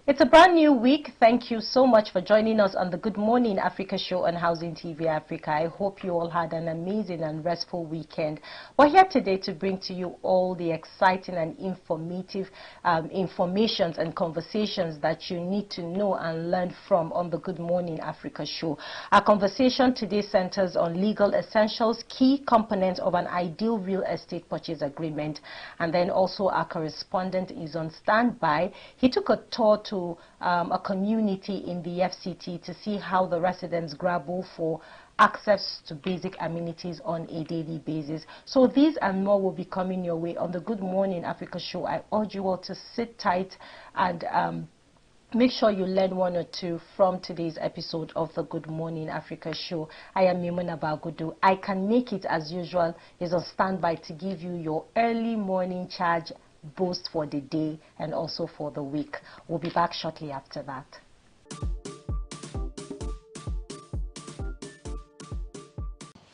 It's a brand new week. Thank you so much for joining us on the Good Morning Africa show on Housing TV Africa. I hope you all had an amazing and restful weekend. We're here today to bring to you all the exciting and informative informations and conversations that you need to know and learn from on the Good Morning Africa show. Our conversation today centers on legal essentials, key components of an ideal real estate purchase agreement, and then also our correspondent is on standby. He took a tour to a community in the FCT to see how the residents grapple for access to basic amenities on a daily basis. So these and more will be coming your way on the Good Morning Africa show. I urge you all to sit tight and make sure you learn one or two from today's episode of the Good Morning Africa show. I am Mimuna Bagudu. I Can Make It, as usual, is on standby to give you your early morning charge boost for the day and also for the week. We'll be back shortly after that.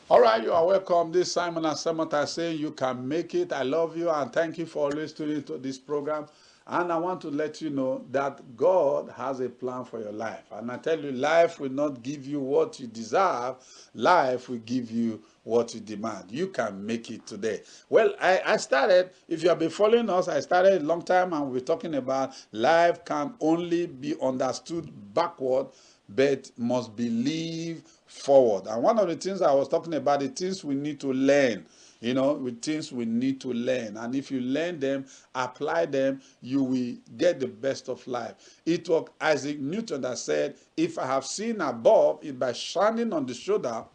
All right, you are welcome. This is Simon Asemota saying you can make it. I love you and thank you for always tuning into this program. And I want to let you know that God has a plan for your life. And I tell you, life will not give you what you deserve. Life will give you what you demand. You can make it today. Well, I started, if you have been following us, I started a long time and we're talking about life can only be understood backward, but must be lived forward. And one of the things I was talking about, the things we need to learn. You know, with things we need to learn. And if you learn them, apply them, you will get the best of life. It was Isaac Newton that said, if I have seen above, it by shining on the shoulder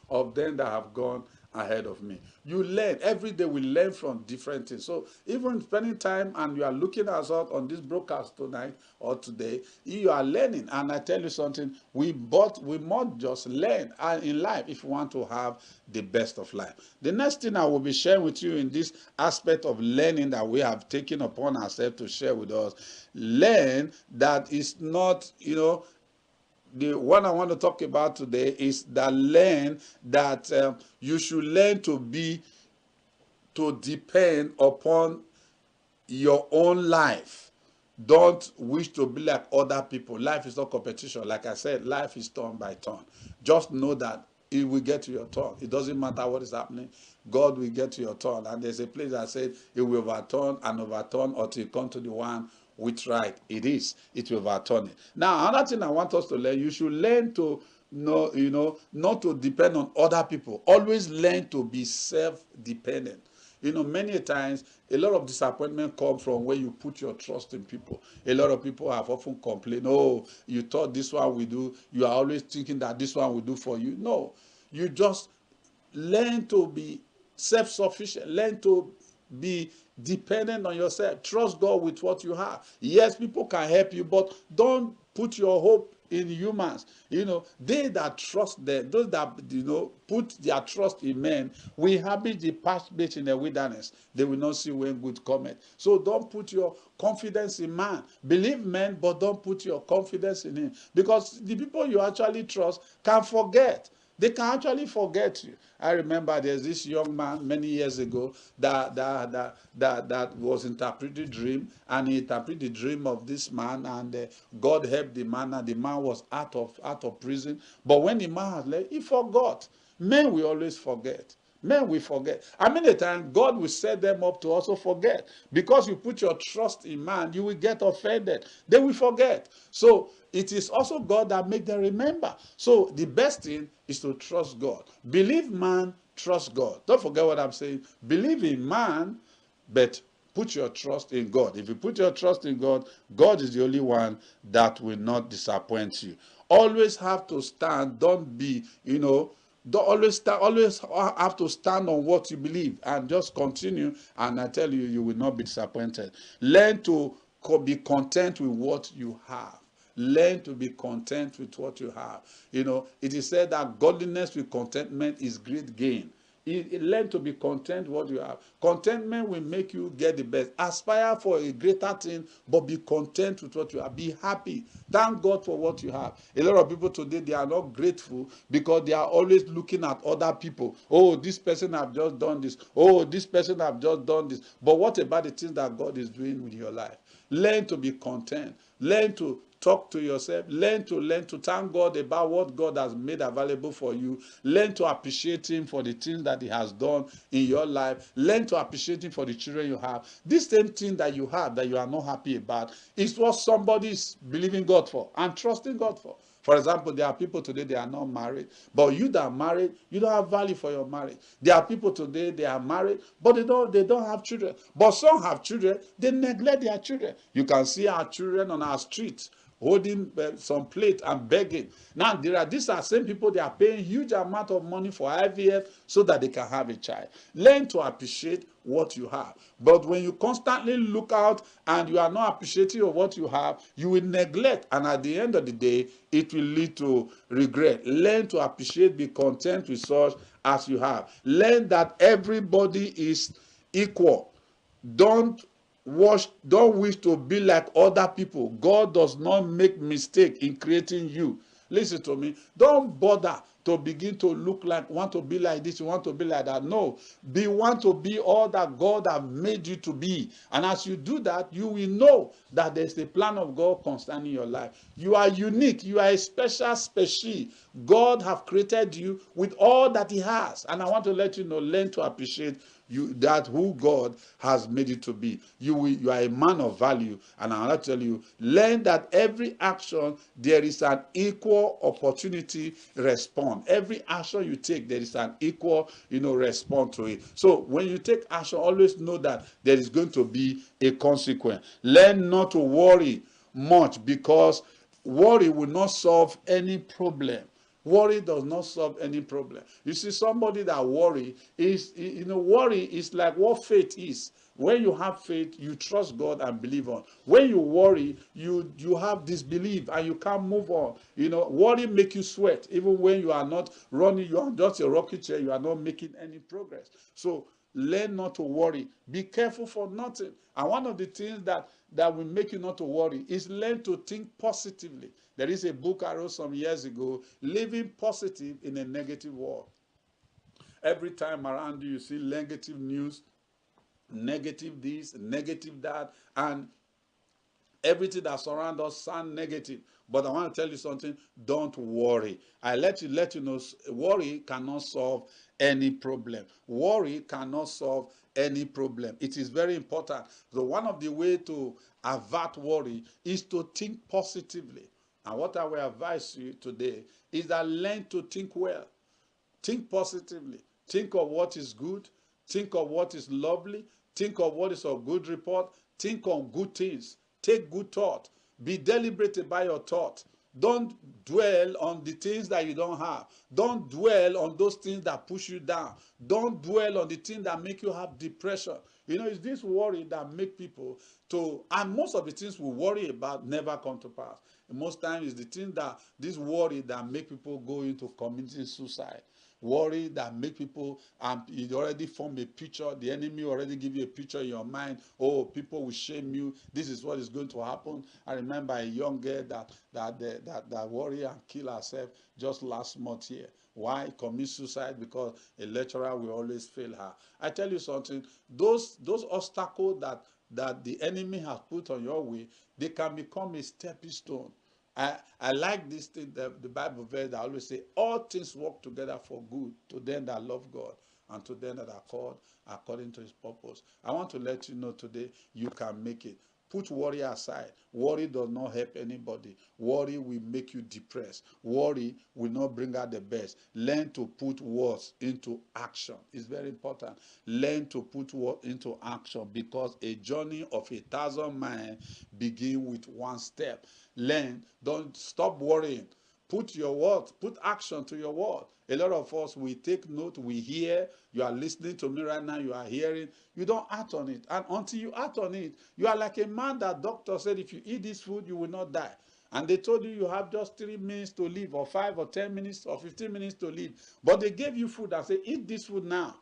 of them that have gone ahead of me. You learn. Every day we learn from different things. So even spending time and you are looking at us on this broadcast tonight or today, you are learning. And I tell you something, we must just learn in life if we want to have the best of life. The next thing I will be sharing with you in this aspect of learning that we have taken upon ourselves to share with us, learn that it's not, the one I want to talk about today is that learn that you should learn to depend upon your own life. Don't wish to be like other people. Life is not competition. Like I said, life is turn by turn. Just know that it will get to your turn. It doesn't matter what is happening. God will get to your turn. And there's a place that said it will overturn and overturn until you come to the one which right it is. It will overturn it. Now, another thing I want us to learn, you should learn to know, not to depend on other people. Always learn to be self-dependent. Many times, a lot of disappointment comes from where you put your trust in people. A lot of people have often complained, oh, you thought this one will do. You are always thinking that this one will do for you. No, you just learn to be self-sufficient. Learn to be dependent on yourself. Trust God with what you have. Yes, people can help you, but don't put your hope in humans. They that trust them, those that put their trust in men, we habit the pasture in the wilderness. They will not see when good cometh. So don't put your confidence in man. Believe men, but don't put your confidence in him. Because the people you actually trust can forget. They can actually forget you. I remember there's this young man many years ago that was interpreting dream, and he interpreted the dream of this man, and God helped the man, and the man was out of prison. But when the man had left, he forgot. Men will always forget. Men will forget. How many times God will set them up to also forget? Because you put your trust in man, you will get offended. They will forget. So it is also God that make them remember. So the best thing is to trust God. Believe man, trust God. Don't forget what I'm saying. Believe in man, but put your trust in God. If you put your trust in God, God is the only one that will not disappoint you. Always have to stand. Don't be, don't always have to stand on what you believe and just continue. And I tell you, you will not be disappointed. Learn to be content with what you have. Learn to be content with what you have. It is said that godliness with contentment is great gain. Learn to be content with what you have. Contentment will make you get the best. Aspire for a greater thing, but be content with what you have. Be happy. Thank God for what you have. A lot of people today, they are not grateful because they are always looking at other people. Oh, this person have just done this. Oh, this person have just done this. But what about the things that God is doing with your life? Learn to be content. Learn to talk to yourself. Learn to thank God about what God has made available for you. Learn to appreciate Him for the things that He has done in your life. Learn to appreciate Him for the children you have. This same thing that you have that you are not happy about is what somebody is believing God for and trusting God for. For example, there are people today, they are not married, but you that are married, you don't have value for your marriage. There are people today, they are married, but they don't have children. But some have children, they neglect their children. You can see our children on our streets holding some plate and begging. Now, these are same people, they are paying huge amount of money for IVF so that they can have a child. Learn to appreciate what you have. But when you constantly look out and you are not appreciative of what you have, you will neglect. And at the end of the day, it will lead to regret. Learn to appreciate, be content with such as you have. Learn that everybody is equal. Don't wish to be like other people. God does not make mistake in creating you. Listen to me. Don't bother to begin to look like, want to be like this, you want to be like that. No. Want to be all that God has made you to be. And as you do that, you will know that there's a plan of God concerning your life. You are unique. You are a special species. God have created you with all that He has. And I want to let you know, learn to appreciate that who God has made you to be. You are a man of value, and I want to tell you, learn that every action there is an equal opportunity respond. Every action you take, there is an equal response to it. So when you take action, always know that there is going to be a consequence. Learn not to worry much, because worry will not solve any problem. Worry does not solve any problem. You see, somebody that worry is like what faith is. When you have faith, you trust God and believe on. When you worry, you have disbelief and you can't move on. Worry make you sweat. Even when you are not running, you are just a rocket chair, you are not making any progress. So learn not to worry. Be careful for nothing. And one of the things that will make you not to worry is learn to think positively. There is a book I wrote some years ago, Living Positive in a Negative World. Every time around you see negative news, negative this, negative that, and everything that surrounds us sound negative. But I want to tell you something, don't worry. I let you know, worry cannot solve any problem. Worry cannot solve any problem. It is very important. So one of the way to avert worry is to think positively. And what I will advise you today is that learn to think well. Think positively. Think of what is good. Think of what is lovely. Think of what is of good report. Think on good things. Take good thought. Be deliberate about your thought. Don't dwell on the things that you don't have. Don't dwell on those things that push you down. Don't dwell on the things that make you have depression. It's this worry that make people and most of the things we worry about never come to pass. Most times it's the thing this worry that make people go into committing suicide. Worry that make people, you already form a picture, the enemy already give you a picture in your mind. Oh, people will shame you, this is what is going to happen. I remember a young girl that worry and kill herself just last month here. Why? Commit suicide because a lecturer will always fail her. I tell you something, those obstacles that the enemy has put on your way, they can become a stepping stone. I like this thing, the Bible verse that always say, all things work together for good to them that love God and to them that are called according to His purpose. I want to let you know today, you can make it. Put worry aside. Worry does not help anybody. Worry will make you depressed. Worry will not bring out the best. Learn to put words into action. It's very important. Learn to put words into action, because a journey of 1,000 miles begins with one step. Learn. Don't stop worrying. Put your word, put action to your word. A lot of us, we take note, we hear, you are listening to me right now, you are hearing, you don't act on it. And until you act on it, you are like a man that doctor said, if you eat this food, you will not die. And they told you have just 3 minutes to live, or 5 or 10 minutes or 15 minutes to live. But they gave you food and said, eat this food now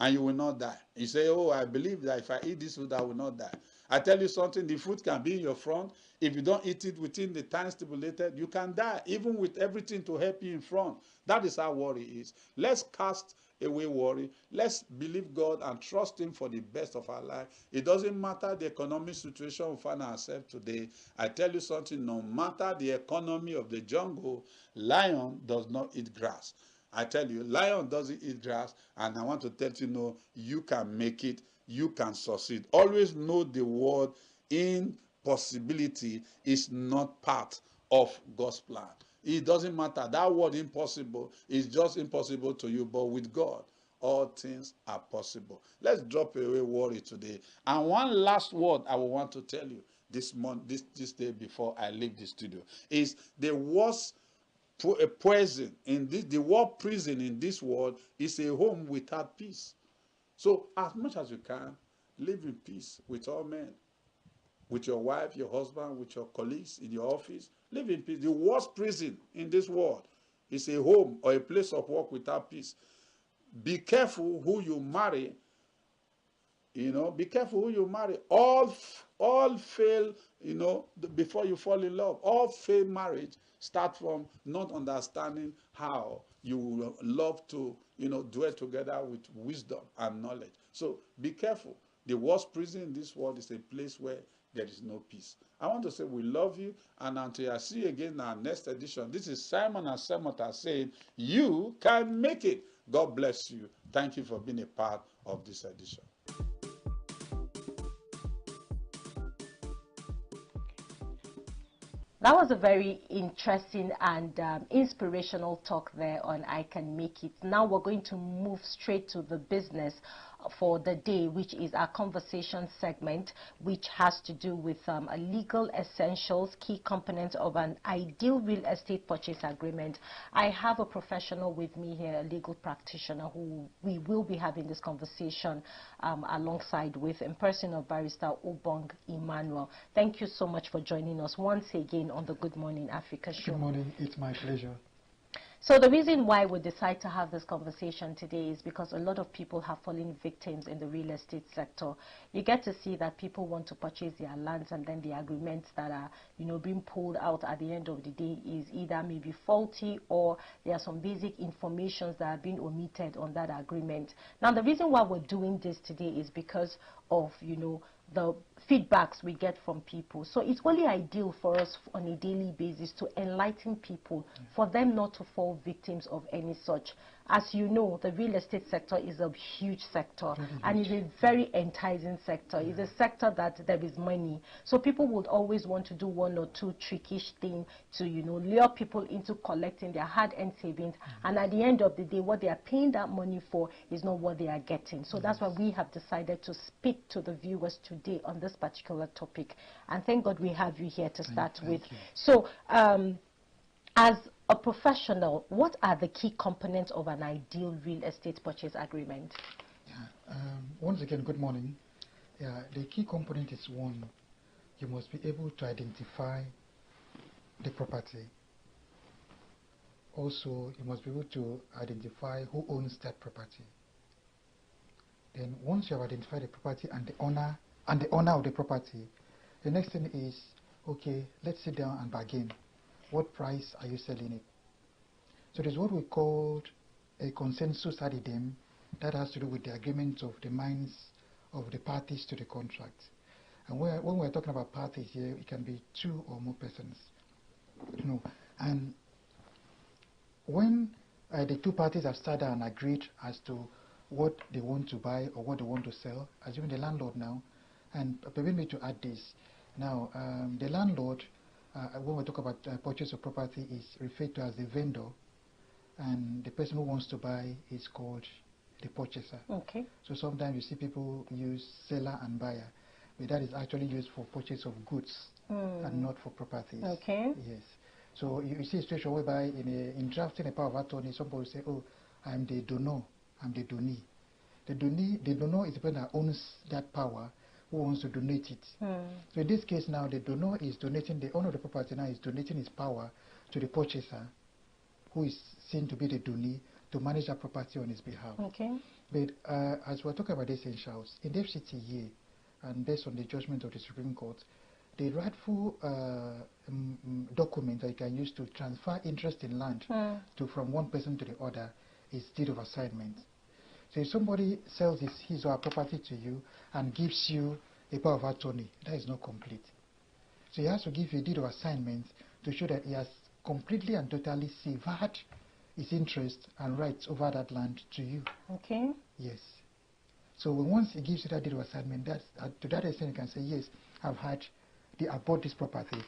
and you will not die. You say, oh, I believe that if I eat this food, I will not die. I tell you something, the food can be in your front. If you don't eat it within the time stipulated, you can die, even with everything to help you in front. That is how worry is. Let's cast away worry. Let's believe God and trust Him for the best of our life. It doesn't matter the economic situation we find ourselves today. I tell you something, no matter the economy of the jungle, lion does not eat grass. I tell you, lion doesn't eat grass, and I want to tell you, no, you can make it, you can succeed. Always know the word impossibility is not part of God's plan. It doesn't matter. That word impossible is just impossible to you, but with God, all things are possible. Let's drop away worry today. And one last word I will want to tell you this month, this day before I leave the studio, is the worst a prison in this, the word prison in this world is a home without peace. So as much as you can, live in peace with all men, with your wife, your husband, with your colleagues in your office. Live in peace. The worst prison in this world is a home or a place of work without peace. Be careful who you marry. Be careful who you marry. All fail, before you fall in love. All failed marriage start from not understanding how you love to, dwell together with wisdom and knowledge. So be careful. The worst prison in this world is a place where there is no peace. I want to say we love you, and until I see you again in our next edition, this is Simon and Semota saying, you can make it. God bless you. Thank you for being a part of this edition. That was a very interesting and inspirational talk there on I Can Make It. Now we're going to move straight to the business for the day, which is our conversation segment, which has to do with legal essentials, key components of an ideal real estate purchase agreement. I have a professional with me here, a legal practitioner, who we will be having this conversation alongside with, in person of Barrister Obong Emmanuel. Thank you so much for joining us once again on the Good Morning Africa show. Good morning, it's my pleasure. So the reason why we decide to have this conversation today is because a lot of people have fallen victims in the real estate sector. You get to see that people want to purchase their lands, and then the agreements that are, being pulled out at the end of the day is either maybe faulty, or there are some basic informations that are being omitted on that agreement. Now, the reason why we're doing this today is because of, the feedbacks we get from people. So it's only ideal for us on a daily basis to enlighten people, for them not to fall victims of any such. As you know, the real estate sector is a huge sector, and it's a very enticing sector. It's a sector that there is money. So people would always want to do one or two trickish things to, lure people into collecting their hard-earned savings. And at the end of the day, what they are paying that money for is not what they are getting. So that's why we have decided to speak to the viewers today on this particular topic. And thank God we have you here to start with. So, as a professional, what are the key components of an ideal real estate purchase agreement? Once again, good morning. The key component is, one, you must be able to identify the property. Also, you must be able to identify who owns that property. Then once you have identified the property and the owner of the property, the next thing is, okay, let's sit down and bargain. What price are you selling it? So there's what we call a consensus addendum that has to do with the agreement of the minds of the parties to the contract. And when we're talking about parties here, it can be two or more persons. And when the two parties have sat down and agreed as to what they want to buy or what they want to sell, assuming the landlord now, and permit me to add this. Now, the landlord, when we talk about purchase of property, is referred to as the vendor, and the person who wants to buy is called the purchaser. Okay. So sometimes you see people use seller and buyer, but that is actually used for purchase of goods and not for properties. Okay. Yes. So you see a situation whereby in drafting a power of attorney, somebody will say, oh, I'm the donor, I'm the donee. The donor is the person that owns that power, who wants to donate it. So in this case now, the donor is donating, the owner of the property now is donating his power to the purchaser, who is seen to be the donee, to manage that property on his behalf. Okay. But as we're talking about the essentials, in the FCT here, and based on the judgment of the Supreme Court, the rightful document that you can use to transfer interest in land from one person to the other is deed of assignment. So if somebody sells his or her property to you and gives you a power of attorney, that is not complete. So he has to give you a deed of assignment to show that he has completely and totally severed his interest and rights over that land to you. Okay. Yes. So once he gives you that deed of assignment, that's, to that extent you can say, yes, I bought this property.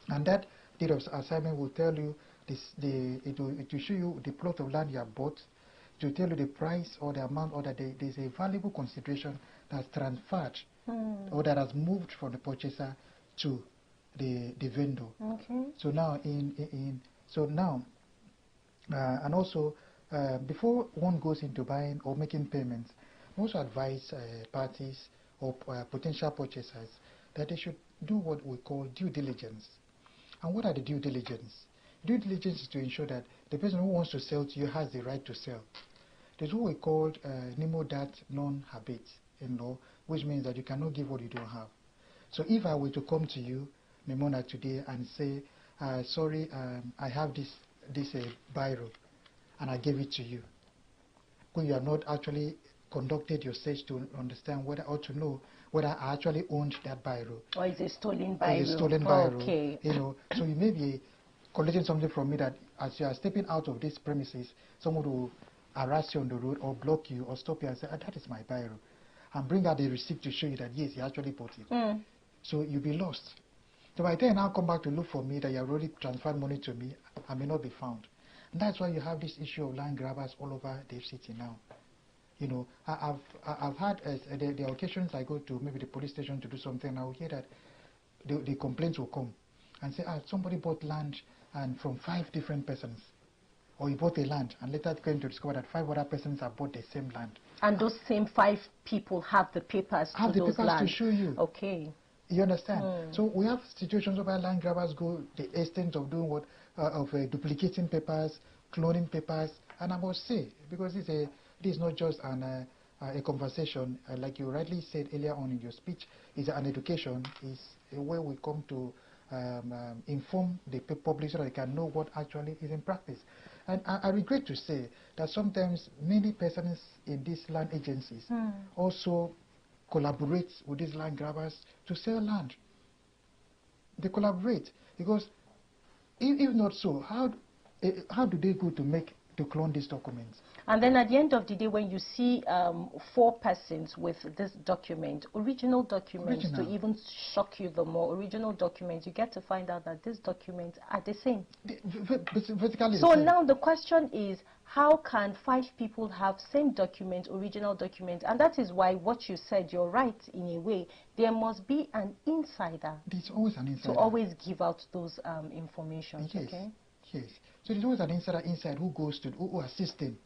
And that deed of assignment will tell you, it will show you the plot of land you have bought, to tell you the price or the amount, or that there's a valuable consideration that's transferred or that has moved from the purchaser to the vendor. Okay. So now and also before one goes into buying or making payments, I also advise parties or potential purchasers that they should do what we call due diligence. And what are the due diligence? Due diligence is to ensure that the person who wants to sell to you has the right to sell. There's what we call nemo dat non habet in law, which means that you cannot give what you don't have. So if I were to come to you, Memona, today and say, sorry, I have this biro, and I gave it to you, when you have not actually conducted your search to understand whether, or to know whether I actually owned that biro. Or is it stolen biro? Is a stolen biro. Okay. You know, so you may be collecting something from me that as you are stepping out of this premises, someone will harass you on the road or block you or stop you and say, that is my biro, and bring out the receipt to show you that yes, you actually bought it. So you'll be lost. So by then I'll come back to look for me that you have already transferred money to me, I may not be found. And that's why you have this issue of land grabbers all over the city now. You know, I've had the occasions I go to maybe the police station to do something, and I will hear that the complaints will come and say, somebody bought land and from 5 different persons. Or he bought a land and later came to discover that 5 other persons have bought the same land. And those same 5 people have the papers have to the those papers lands. to show you. Okay. You understand? So we have situations where land grabbers go the extent of doing what, duplicating papers, cloning papers, and I must say, because this is not just a conversation, like you rightly said earlier on in your speech, is an education, is a way we come to inform the public so that they can know what actually is in practice. And I regret to say that sometimes many persons in these land agencies also collaborate with these land grabbers to sell land. They collaborate because if not so, how do they go to clone these documents? And then at the end of the day, when you see 4 persons with this document, original documents, to even shock you the more, original documents, you get to find out that these documents are the same. So now the question is, how can 5 people have same document, original document? And that is why what you said, you're right in a way, there must be an insider. There's always an insider. To always give out those information. Yes. Okay? Yes. So there's always an insider inside who goes to, who assists them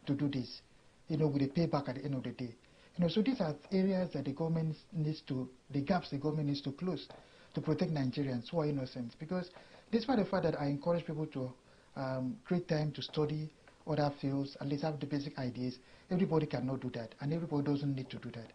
to do this, you know, with a payback at the end of the day. You know, so these are areas that the government needs to, the gaps the government needs to close to protect Nigerians who are innocent. Because despite the fact that I encourage people to create time to study other fields, at least have the basic ideas, everybody cannot do that, and everybody doesn't need to do that.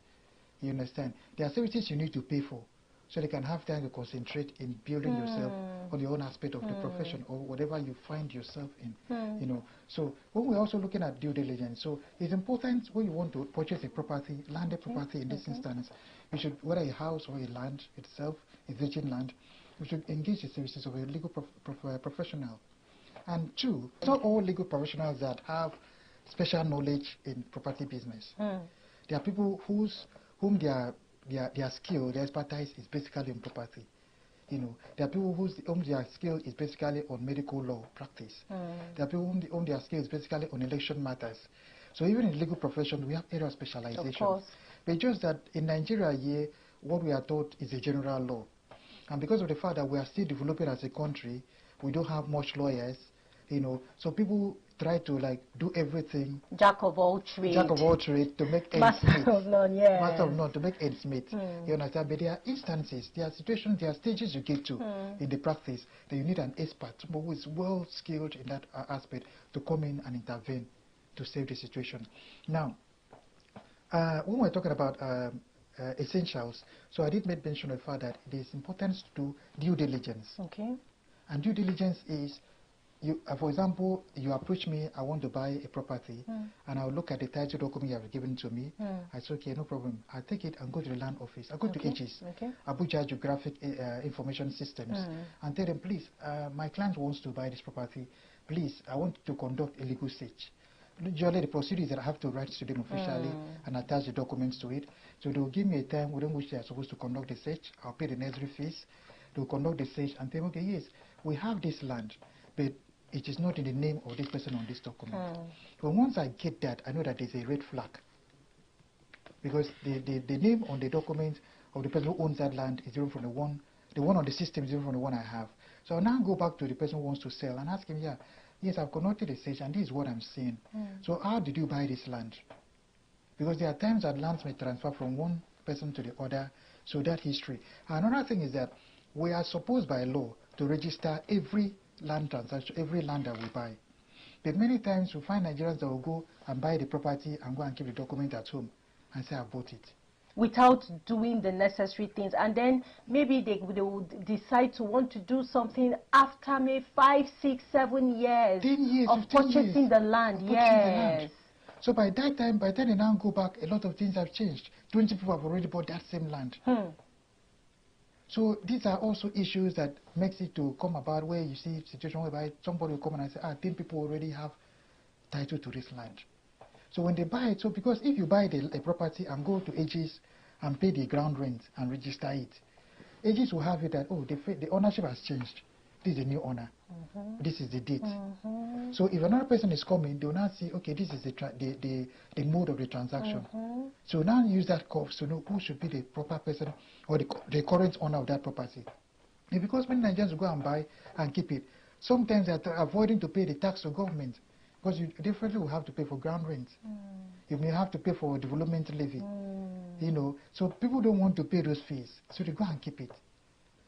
You understand? There are services you need to pay for, so they can have time to concentrate in building yourself on your own aspect of the profession or whatever you find yourself in. You know, so when we're also looking at due diligence, so it's important when you want to purchase a property, landed property in this instance, you should, whether a house or a land itself, a virgin land, you should engage the services of a legal professional. And 2, not all legal professionals that have special knowledge in property business. There are people whom their skill, their expertise is basically on property. You know, there are people whom their skill is basically on medical law practice. There are people whom their skill is basically on election matters. So even in the legal profession, we have area of specialization. Of course. But just that in Nigeria here, what we are taught is a general law. And because of the fact that we are still developing as a country, we don't have much lawyers, you know, so people try to like do everything. Jack of all trades. Jack of all trades to make ends meet. Master of none, yeah. Master of none to make ends meet. You understand? But there are instances, there are situations, there are stages you get to in the practice that you need an expert, someone who is well skilled in that aspect to come in and intervene to save the situation. Now, when we're talking about essentials. So I did make mention of the fact that it is important to do due diligence. Okay. And due diligence is, you, for example, you approach me, I want to buy a property, and I'll look at the title document you have given to me. I say, okay, no problem. I'll take it and go to the land office. I go to Aegis, Abuja Geographic Information Systems, and tell them, please, my client wants to buy this property. Please, I want to conduct a legal search. Usually the procedure is that I have to write to them officially and attach the documents to it. So they'll give me a time within which they are supposed to conduct the search. I'll pay the necessary fees. They'll conduct the search and say, okay, yes, we have this land, but it is not in the name of this person on this document. But once I get that, I know that there's a red flag. Because the name on the document of the person who owns that land is different from the one on the system is different from the one I have. So I'll now go back to the person who wants to sell and ask him, yeah, yes, I've conducted a search and this is what I'm seeing. So how did you buy this land? Because there are times that lands may transfer from one person to the other, so that history. Another thing is that we are supposed by law to register every land transaction, every land that we buy. But many times we find Nigerians that will go and buy the property and go and keep the document at home and say, I bought it. Without doing the necessary things, and then maybe they would decide to want to do something after maybe 5, 6, 7 years, 10 years of purchasing the land. Yes. So by that time, by the time they now go back, a lot of things have changed. 20 people have already bought that same land. So these are also issues that makes it to come about where you see a situation whereby somebody will come and say, 10 people already have title to this land. So when they buy it, so because if you buy a property and go to Aegis and pay the ground rent and register it, Aegis will have it that, oh, the ownership has changed. This is the new owner. This is the date. So if another person is coming, they will now see, okay, this is the mode of the transaction. So now use that curve to know who should be the proper person or the current owner of that property. And because many Nigerians go and buy and keep it, sometimes they are avoiding to pay the tax to government. Because you definitely will have to pay for ground rent. You may have to pay for development levy. You know, so people don't want to pay those fees, so they go and keep it.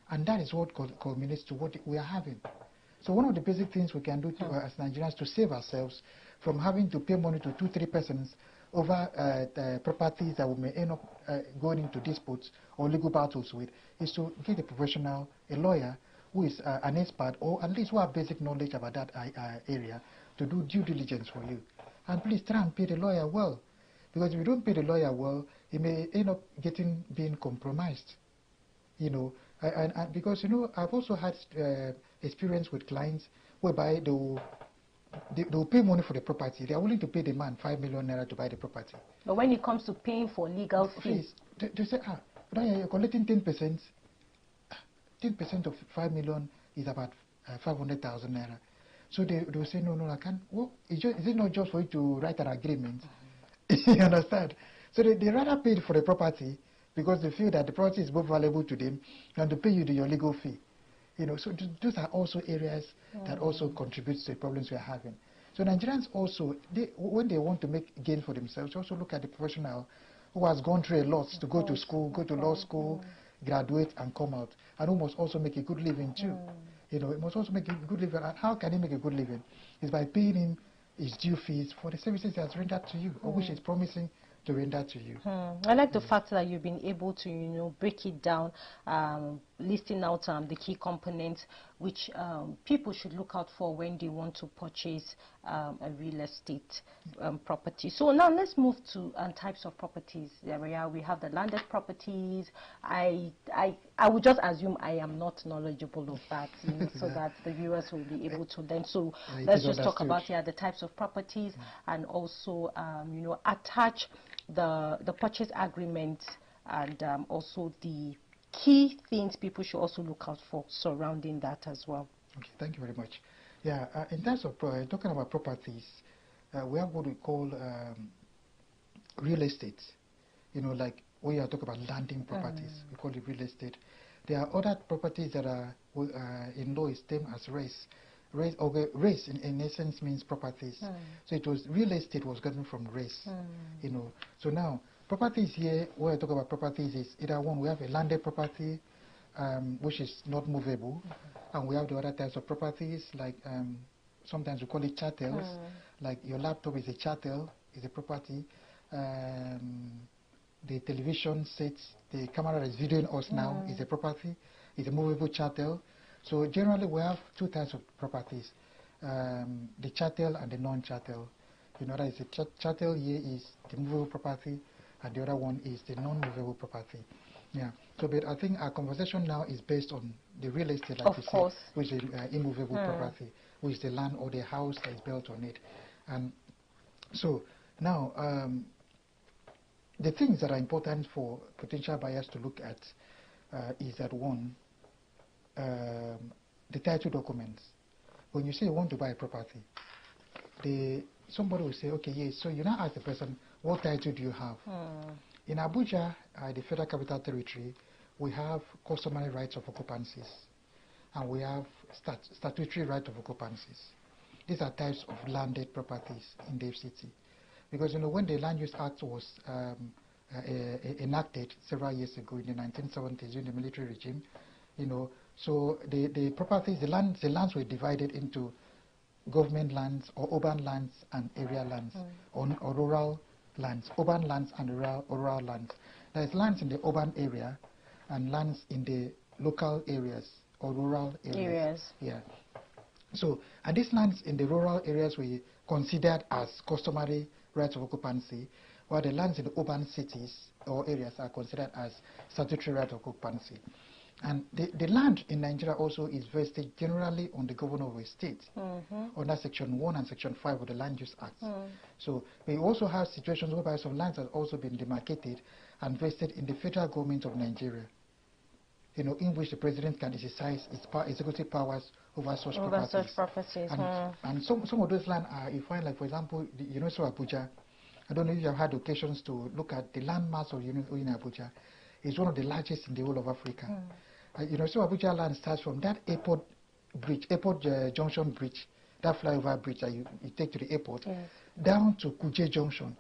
And that is what culminates to what we are having. So one of the basic things we can do as Nigerians to save ourselves from having to pay money to 2, 3 persons over the properties that we may end up going into disputes or legal battles with is to get a professional, a lawyer who is an expert or at least who have basic knowledge about that area to do due diligence for you. And please try and pay the lawyer well. Because if you don't pay the lawyer well, he may end up being compromised. You know, and because, you know, I've also had experience with clients whereby they will pay money for the property. They are willing to pay the man 5 million naira to buy the property. But when it comes to paying for legal fees, they say, you're collecting 10%. 10% of 5 million is about 500,000 naira. So they will say, no, I can't. Well, is it not just for you to write an agreement? You understand? So they rather pay for the property because they feel that the property is more valuable to them than to pay you your legal fee. You know, so those are also areas that also contribute to the problems we are having. So Nigerians also, when they want to make gain for themselves, also look at the professional who has gone through a lot to go to school, go to law school, graduate and come out, and who must also make a good living too. You know, he must also make a good living. And how can he make a good living? It's by paying him his due fees for the services he has rendered to you, or which is promising to render to you. I like the fact that you've been able to, you know, break it down, listing out the key components which people should look out for when they want to purchase a real estate property. So now let's move to types of properties. There we are. We have the landed properties. I would just assume I am not knowledgeable of that, you know, so that the viewers will be able to learn. So let's just talk about the types of properties and also you know, attach the purchase agreement and also the key things people should also look out for surrounding that as well. Okay, thank you very much. Yeah, in terms of talking about properties, we have what we call real estate. You know, like when you are talking about landing properties, we call it real estate. There are other properties that are in law is termed as race. Race in essence means properties. So it was real estate was gotten from race. You know, so now properties here, when I talk about properties, is either one, we have a landed property, which is not movable, and we have the other types of properties like sometimes we call it chattels. Like your laptop is a chattel, is a property. the television sets, the camera that is videoing us now is a property, is a movable chattel. So generally we have two types of properties, the chattel and the non-chattel. You know, that is the chattel here is the movable property, and the other one is the non-movable property. Yeah. So, but I think our conversation now is based on the real estate, like you said, which is immovable property, which is the land or the house that is built on it. And so now, the things that are important for potential buyers to look at is that one, the title documents. When you say you want to buy a property, somebody will say, okay, yes, so you now ask the person, what title do you have? In Abuja, the Federal Capital Territory, we have customary rights of occupancies, and we have statutory right of occupancies. These are types of landed properties in the FCT. Because, you know, when the Land Use Act was enacted several years ago in the 1970s during the military regime, you know, so the properties, the lands were divided into government lands or urban lands and area lands, or rural lands, urban lands and rural lands. There is lands in the urban area and lands in the local areas or rural areas. Yeah. So, and these lands in the rural areas were considered as customary rights of occupancy, while the lands in the urban cities or areas are considered as statutory right of occupancy. And the land in Nigeria also is vested generally on the governor of a state under Section 1 and Section 5 of the Land Use Act. So we also have situations whereby some lands have also been demarcated and vested in the federal government of Nigeria, you know, in which the president can exercise its executive powers over such properties. And some of those lands are, you find, like, for example, the University of Abuja. I don't know if you have had occasions to look at the landmass of University in Abuja. It's one of the largest in the whole of Africa. University of Abuja land starts from that airport bridge, junction bridge, that flyover bridge that you take to the airport, down to Kuje Junction.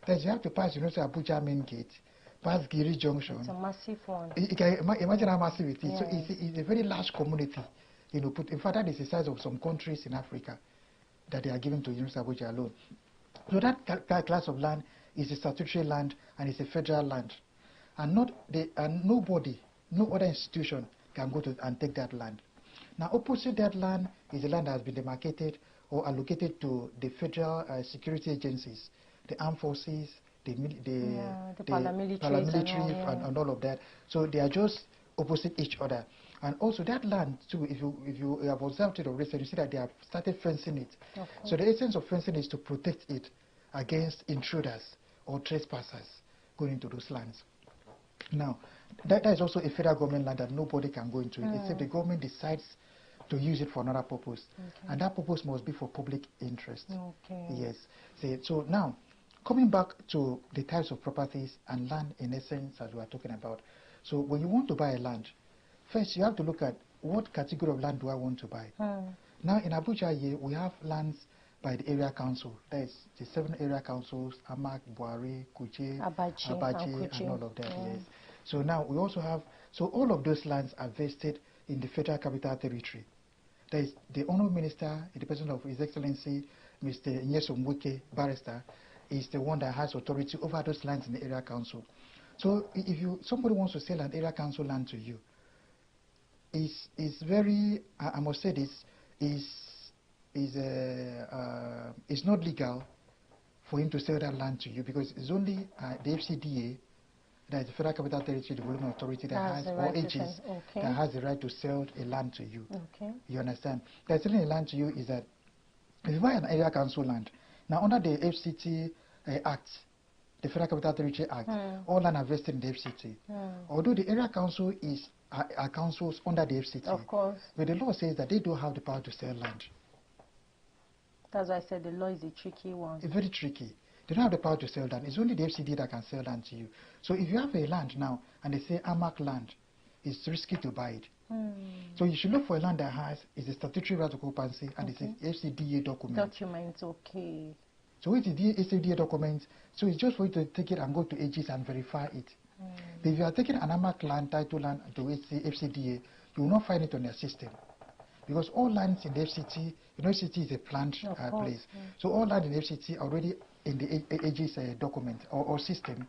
Then you have to pass University of Abuja main gate, pass Giri Junction. It's a massive one. You can imagine how massive it is. So it's a very large community. You know, in fact, that is the size of some countries in Africa that they are given to University of Abuja alone. So that class of land is a statutory land and it's a federal land. And nobody, no other institution can go to and take that land. Now, opposite that land is the land that has been demarcated or allocated to the federal security agencies, the armed forces, the paramilitary, and all of that. So they are just opposite each other. And also that land too, if you have observed it or recently, you see that they have started fencing it. So the essence of fencing is to protect it against intruders or trespassers going into those lands. Now, that is also a federal government land that nobody can go into it, except the government decides to use it for another purpose. And that purpose must be for public interest. Yes. So now, coming back to the types of properties and land in essence as we are talking about. So when you want to buy a land, first you have to look at what category of land do I want to buy. Now in Abuja here, we have lands by the area council. That is the 7 area councils, Amak, Buhari, Kuje, Abaji, and all of that. Yes. So now we also have, so all of those lands are vested in the Federal Capital Territory. There is the Honourable Minister, in the person of His Excellency, Mr. Nyesom Wike, Barrister, is the one that has authority over those lands in the area council. So if somebody wants to sell an area council land to you, it's very, I must say this, it's not legal for him to sell that land to you, because it's only the FCDA, that is the Federal Capital Territory Development Authority, that has, or AGs, that has the right to sell a land to you. You understand? That selling a land to you is that if you buy an area council land, now under the FCT Act, the Federal Capital Territory Act, all land are vested in the FCT. Although the area council are councils under the FCT, of course, but the law says that they don't have the power to sell land. That's why I said the law is a tricky one. It's very tricky. They don't have the power to sell land. It's only the FCD that can sell land to you. So if you have a land now and they say Amak land, it's risky to buy it. So you should look for a land that is a statutory right of occupancy and it's an FCDA document. So it is the FCDA document. So it's just for you to take it and go to AGs and verify it. But if you are taking an Amak land, title land to FCDA, you will not find it on their system. Because all lands in the FCT, you know, FCT is a planned place. So all land in the FCT are already in the AG's document or system.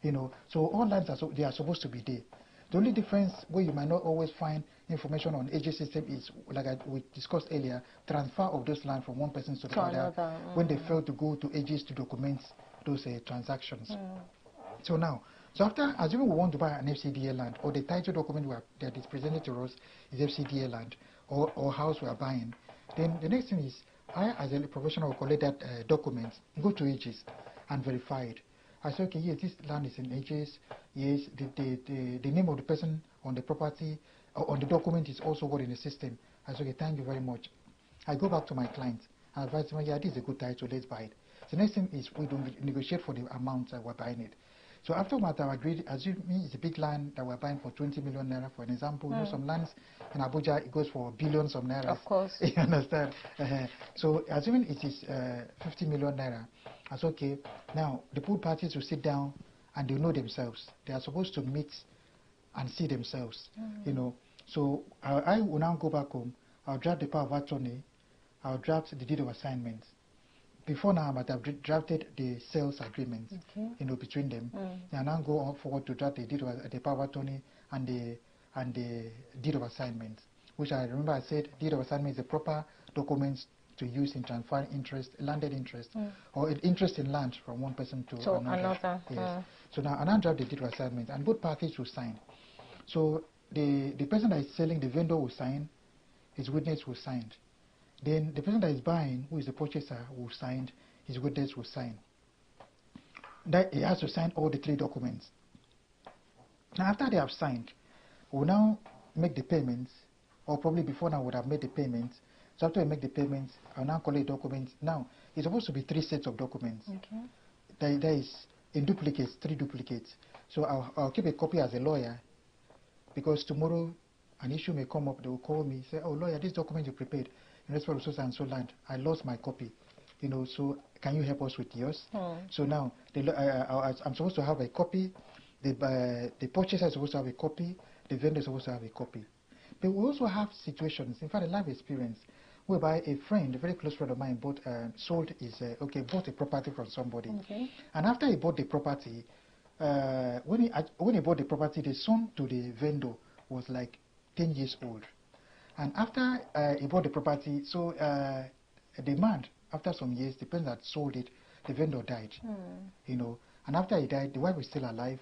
You know, so all lands they are supposed to be there. The only difference where you might not always find information on AG system is, like we discussed earlier, transfer of those land from one person to the other when they fail to go to AGs to document those transactions. So now, so after, assuming we want to buy an FCDA land, or the title document that is presented to us is FCDA land, or house we are buying, then the next thing is, I as a professional will collect that document, go to AGs and verify it. I say, okay, yes, this land is in AGs, yes, the name of the person on the property, on the document is also what in the system. I say, okay, thank you very much. I go back to my client and advise them, yeah, this is a good title, let's buy it. The next thing is we don't negotiate for the amount that we're buying it. So after we have agreed, assuming it's a big land that we're buying for 20 million naira, for an example, you know, some lands in Abuja, it goes for billions of naira. Of course. You understand? So assuming it is 50 million naira, that's okay. Now, the pool parties will sit down and they know themselves. They are supposed to meet and see themselves, you know. So I will now go back home. I'll draft the power of attorney. I'll draft the deed of assignment. Before now, I might have drafted the sales agreement, you know, between them. And now go on forward to draft the deed of the power of attorney and the deed of assignment, which I remember I said deed of assignment is a proper document to use in transferring interest, landed interest, or interest in land from one person to another. Yes. So now I now draft the deed of assignment, and both parties will sign. So the person that is selling, the vendor will sign, his witness will sign. Then the person that is buying, who is the purchaser, will sign, his witness will sign. That he has to sign all the 3 documents. Now after they have signed, we'll now make the payments, or probably before now would have made the payments. So after we make the payments, I'll now collect documents. Now, it's supposed to be 3 sets of documents. There is in duplicates, 3 duplicates. So I'll keep a copy as a lawyer, because tomorrow an issue may come up. They will call me, say, oh lawyer, this document you prepared in respect of so and so land, I lost my copy. You know, so can you help us with yours? So now I'm supposed to have a copy. The purchaser is supposed to have a copy. The vendor is supposed to have a copy. But we also have situations, in fact, a life experience, whereby a friend, a very close friend of mine, bought a property from somebody. And after he bought the property, when he bought the property, the son to the vendor was like 10 years old. And after he bought the property, so the man, after some years, the person that sold it, the vendor died. You know, and after he died, the wife was still alive.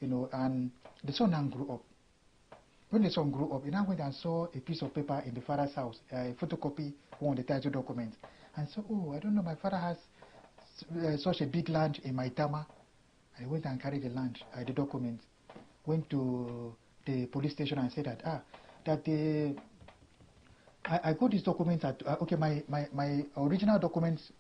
You know, and the son now grew up. When the son grew up, he now went and saw a piece of paper in the father's house, a photocopy of the title document, and so, oh, I don't know, my father has such a big land in Maitama. I went and carried the land, the document, went to the police station and said that I got this document at okay, my original documents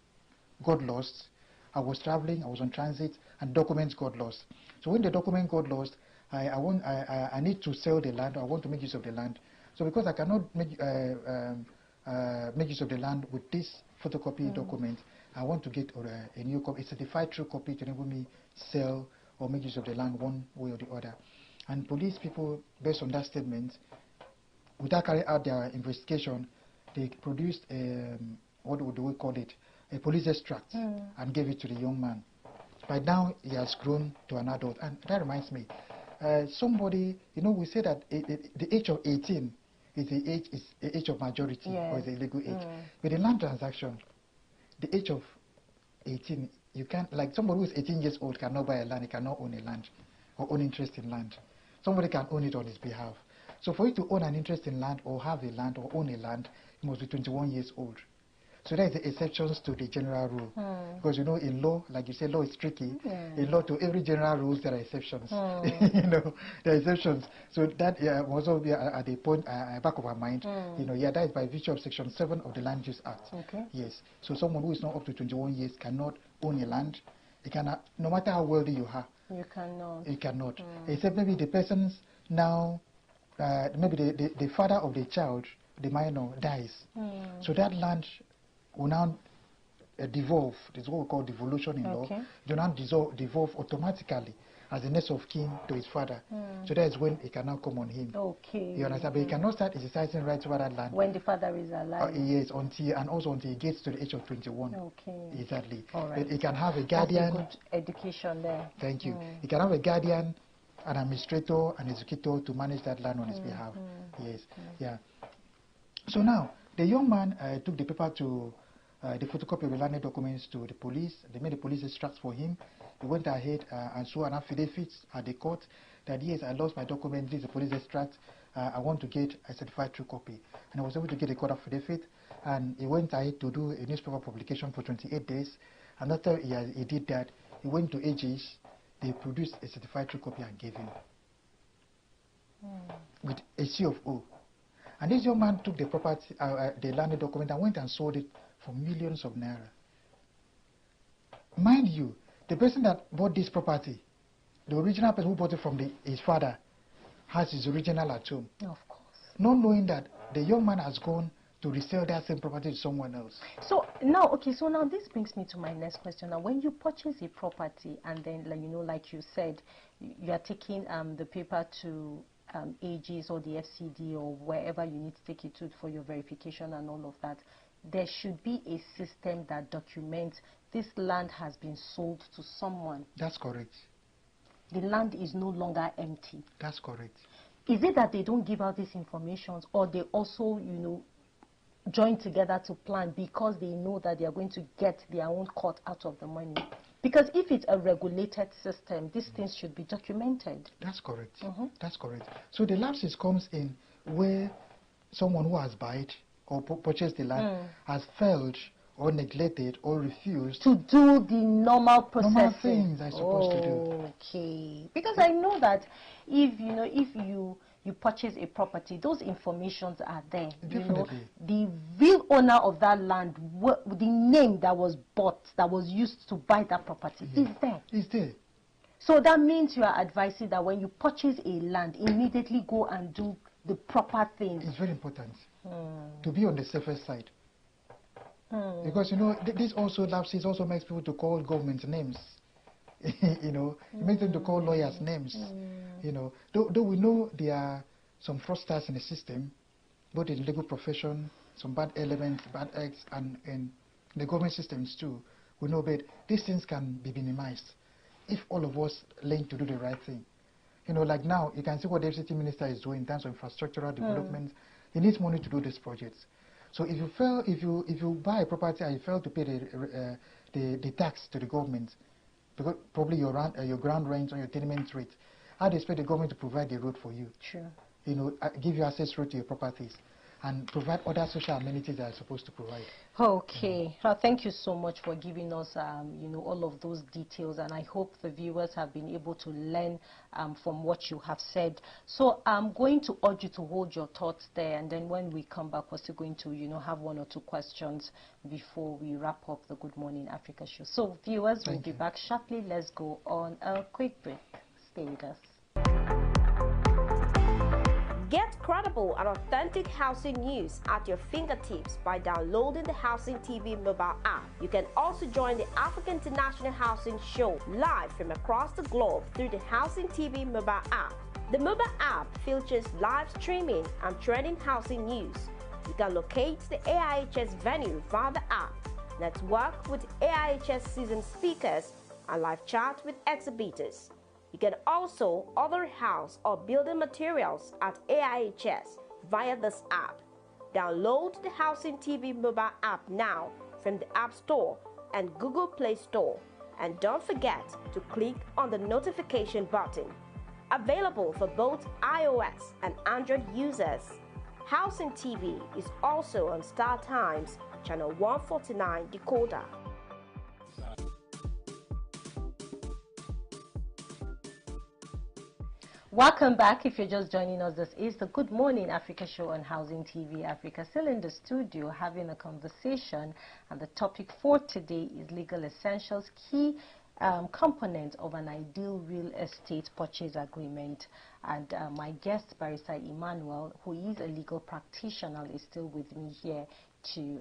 got lost. I was traveling, I was on transit, and documents got lost. So when the document got lost, I need to sell the land. I want to make use of the land. So because I cannot make use of the land with this photocopy document, I want to get a new copy, a certified true copy to enable me sell or make use of the land one way or the other. And police people, based on that statement, without carrying out their investigation, they produced what would we call it, a police extract, and gave it to the young man. By now, he has grown to an adult, and that reminds me. Somebody, you know, we say that the age of 18 is the age of majority, or is the legal age. With a land transaction, the age of 18, you can't, like somebody who is 18 years old cannot buy a land, he cannot own a land or own interest in land. Somebody can own it on his behalf. So for you to own an interest in land or have a land or own a land, you must be 21 years old. So that is the exceptions to the general rule. Because you know, in law, like you say, law is tricky. In law, to every general rules, there are exceptions. You know, there are exceptions. So that must also be at the point back of our mind. You know, that is by virtue of Section 7 of the Land Use Act. Yes. So someone who is not up to 21 years cannot own a land. He cannot, no matter how wealthy you are. You cannot. You cannot. Except maybe the person's now, maybe the father of the child, the minor, dies. So that land will now devolve. This is what we call devolution in law. It will now devolve automatically as a next of kin to his father. So that is when it can now come on him. Okay. You understand? But he cannot start exercising rights over that land. When the father is alive. Yes, and also until he gets to the age of 21. Okay. Exactly. All right. But he can have a guardian. That's a good education there. Thank you. He can have a guardian, an administrator, an executor to manage that land on his behalf. Yes. Yeah. So now, the young man took the paper to the photocopy of the landed documents to the police. They made the police extracts for him. He went ahead and saw an affidavit at the court that yes, I lost my document. This is a police extract. I want to get a certified true copy. And I was able to get a court affidavit. And he went ahead to do a newspaper publication for 28 days. And after he did that, he went to AGs. They produced a certified true copy and gave him with a C of O. And this young man took the property, the landed document, and went and sold it for millions of naira. Mind you, the person that bought this property, the original person who bought it from his father, has his original at home. Of course. Not knowing that the young man has gone to resell that same property to someone else. So now, so now this brings me to my next question. Now, when you purchase a property and then, like you said, you are taking the paper to AGs or the FCD or wherever you need to take it to for your verification and all of that, there should be a system that documents this land has been sold to someone. That's correct. The land is no longer empty. That's correct. Is it that they don't give out this information, or they also, join together to plan because they know that they are going to get their own cut out of the money? Because if it's a regulated system, these things should be documented. That's correct. That's correct. So the lapses comes in where someone who has bought or purchased the land has failed or neglected or refused to do the normal processing. Normal things they're supposed to do. Okay. Because I know that if you purchase a property, those informations are there. Definitely. The real owner of that land, the name that was bought, that was used to buy that property, is there. It's there. So that means you are advising that when you purchase a land, immediately go and do the proper things. It's very important to be on the safer side. Because, this also lapses also makes people to call government names. It makes them to call lawyers names. Though we know there are some fraudsters in the system, both in the legal profession, some bad elements, bad acts, and in the government systems too. We know that these things can be minimized if all of us learn to do the right thing. Like now, you can see what the FCT minister is doing in terms of infrastructural development. He needs money to do these projects. So if you buy a property and you fail to pay the tax to the government, because probably your ground rent or your tenement rate, how do you expect the government to provide the road for you? Sure. Give you access road to your properties and provide other social amenities that are supposed to provide. Okay. Thank you so much for giving us, all of those details, and I hope the viewers have been able to learn from what you have said. So I'm going to urge you to hold your thoughts there, and then when we come back, we're still going to, have one or two questions before we wrap up the Good Morning Africa show. So viewers, we'll be back shortly. Let's go on a quick break. Stay with us. Get credible and authentic housing news at your fingertips by downloading the Housing TV mobile app. You can also join the African International Housing Show live from across the globe through the Housing TV mobile app. The mobile app features live streaming and trending housing news. You can locate the AIHS venue via the app, network with AIHS seasoned speakers, and live chat with exhibitors. You can also order house or building materials at AIHS via this app. Download the Housing TV mobile app now from the App Store and Google Play Store. And don't forget to click on the notification button. Available for both iOS and Android users. Housing TV is also on Star Times, channel 149 decoder. Welcome back. If you're just joining us, this is the Good Morning Africa show on Housing TV Africa. Still in the studio having a conversation, and the topic for today is legal essentials, key component of an ideal real estate purchase agreement. And my guest, Barrister Emmanuel, who is a legal practitioner, is still with me here to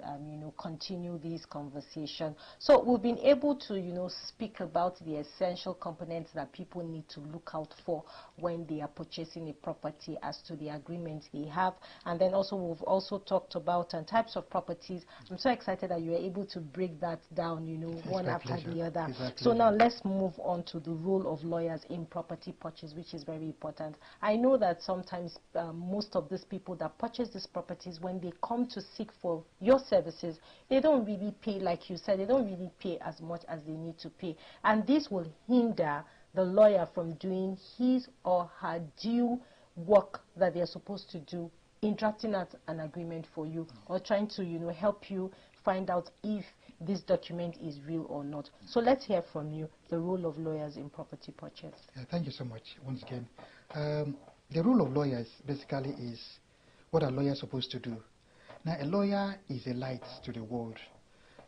continue this conversation. So we've been able to speak about the essential components that people need to look out for when they are purchasing a property, as to the agreement they have, and then also we've also talked about types of properties. I'm so excited that you are able to break that down, one after the other. So now let's move on to the role of lawyers in property purchase, which is very important. I know that sometimes most of these people that purchase these properties, when they come to seek for your services, they don't really pay, like you said, they don't really pay as much as they need to pay, and this will hinder the lawyer from doing his or her due work that they're supposed to do in drafting out an agreement for you, or trying to help you find out if this document is real or not. So let's hear from you, the role of lawyers in property purchase. Yeah, thank you so much once again. The role of lawyers basically is what a lawyer is supposed to do. Now, a lawyer is a light to the world,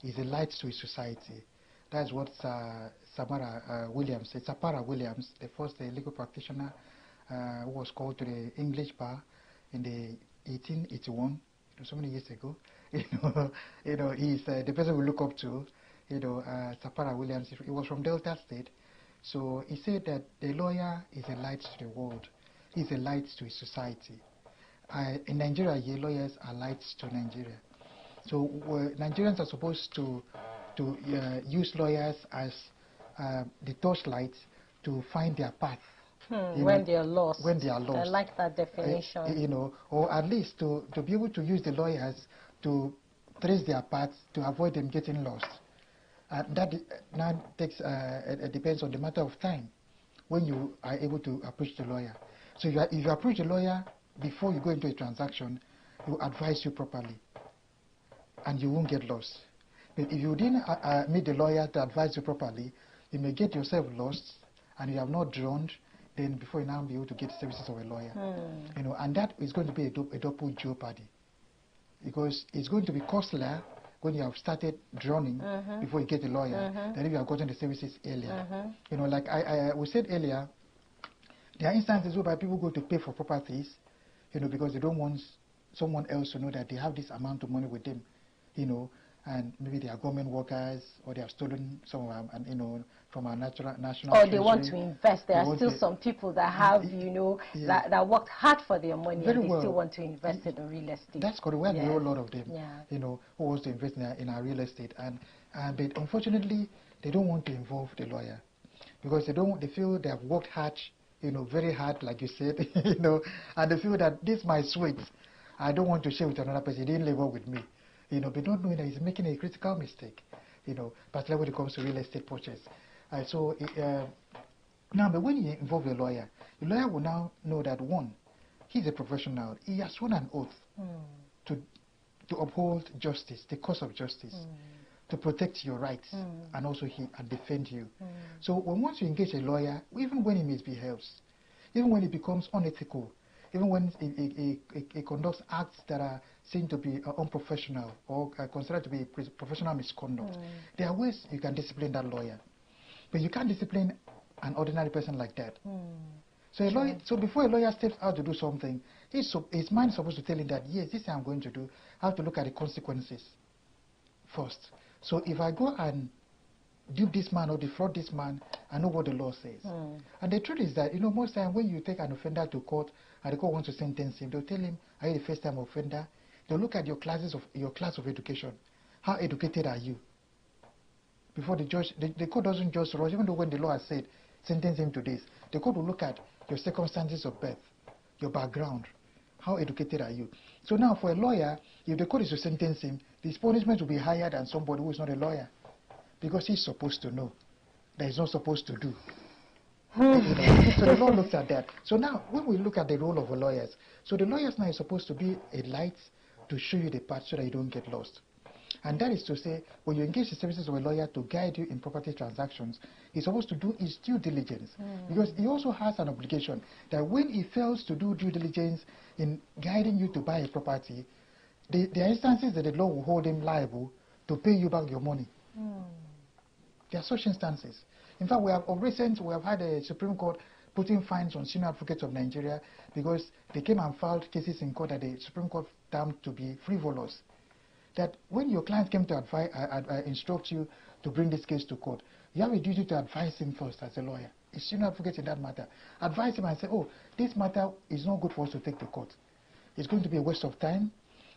is a light to society. That's what Sapara Williams, the first legal practitioner who was called to the English bar in the 1881, so many years ago. He's the person we look up to. Sapara Williams. He was from Delta State, so he said that the lawyer is a light to the world. He's a light to his society. In Nigeria, lawyers are lights to Nigeria. So Nigerians are supposed to use lawyers as the torchlight to find their path. When they are lost. When they are lost. I like that definition. Or at least to be able to use the lawyers to trace their paths to avoid them getting lost. That now takes depends on the matter of time when you are able to approach the lawyer. So if you approach the lawyer before you go into a transaction, he will advise you properly, and you won't get lost. But if you didn't meet the lawyer to advise you properly, you may get yourself lost, and you have not drawn. Then before you now be able to get the services of a lawyer, and that is going to be a double jeopardy, because it's going to be costlier when you have started drowning before you get a lawyer than if you have gotten the services earlier. Like we said earlier, there are instances whereby people go to pay for properties, because they don't want someone else to know that they have this amount of money with them, and maybe they are government workers, or they have stolen some of our, from our national. Or they want to invest. There are still some people that have, that worked hard for their money, and they still want to invest in the real estate. That's correct. We have a lot of them, who wants to invest in our real estate, but unfortunately, they don't want to involve the lawyer, because they feel they have worked hard, very hard, like you said, and they feel that this is my sweat. I don't want to share with another person. He didn't labor with me. But not knowing that he's making a critical mistake, particularly when it comes to real estate purchase. Now, but when you involve a lawyer, the lawyer will now know that, one, he's a professional. He has sworn an oath to uphold justice, the cause of justice, to protect your rights, and also and defend you. So once you engage a lawyer, even when he misbehaves, even when he becomes unethical, even when he conducts acts that are seen to be unprofessional or considered to be professional misconduct, there are ways you can discipline that lawyer. But you can't discipline an ordinary person like that. So before a lawyer steps out to do something, his mind is supposed to tell him that, yes, this is what I'm going to do. I have to look at the consequences first. So if I go and dupe this man or defraud this man, I know what the law says. And the truth is that, most times when you take an offender to court and the court wants to sentence him, they'll tell him, are you the first-time offender? They'll look at your class of education. How educated are you? Before the judge, the court doesn't just rush, even though when the law has said, sentence him to this, the court will look at your circumstances of birth, your background. How educated are you? So now for a lawyer, if the court is to sentence him, his punishment will be higher than somebody who is not a lawyer, because he's supposed to know that he's not supposed to do. So the law looks at that. So now, when we look at the role of the lawyers, so the lawyers now is supposed to be a light to show you the path so that you don't get lost. And that is to say, when you engage the services of a lawyer to guide you in property transactions, he's supposed to do his due diligence. Because he also has an obligation that when he fails to do due diligence in guiding you to buy a property, there are instances that the law will hold him liable to pay you back your money. There are such instances. In fact, we have had a Supreme Court putting fines on senior advocates of Nigeria because they came and filed cases in court that the Supreme Court termed to be frivolous. that when your client came to instruct you to bring this case to court, you have a duty to advise him first as a lawyer. A senior advocate in that matter. Advise him and say, oh, this matter is not good for us to take to court. It's going to be a waste of time,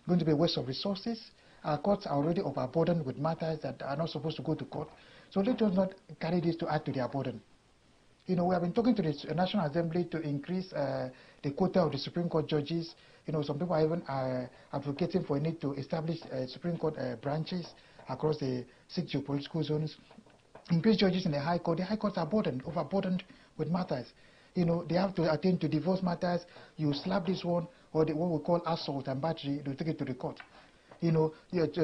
going to be a waste of resources. Our courts are already overburdened with matters that are not supposed to go to court. So let us not carry this to add to their burden. You know, we have been talking to the National Assembly to increase the quota of the Supreme Court judges. You know, some people are even advocating for a need to establish Supreme Court branches across the 6 geopolitical zones. Increase judges in the High Court. The High Courts are overburdened with matters. You know, they have to attend to divorce matters. You slap this one, or what we call assault and battery, they take it to the court. You know,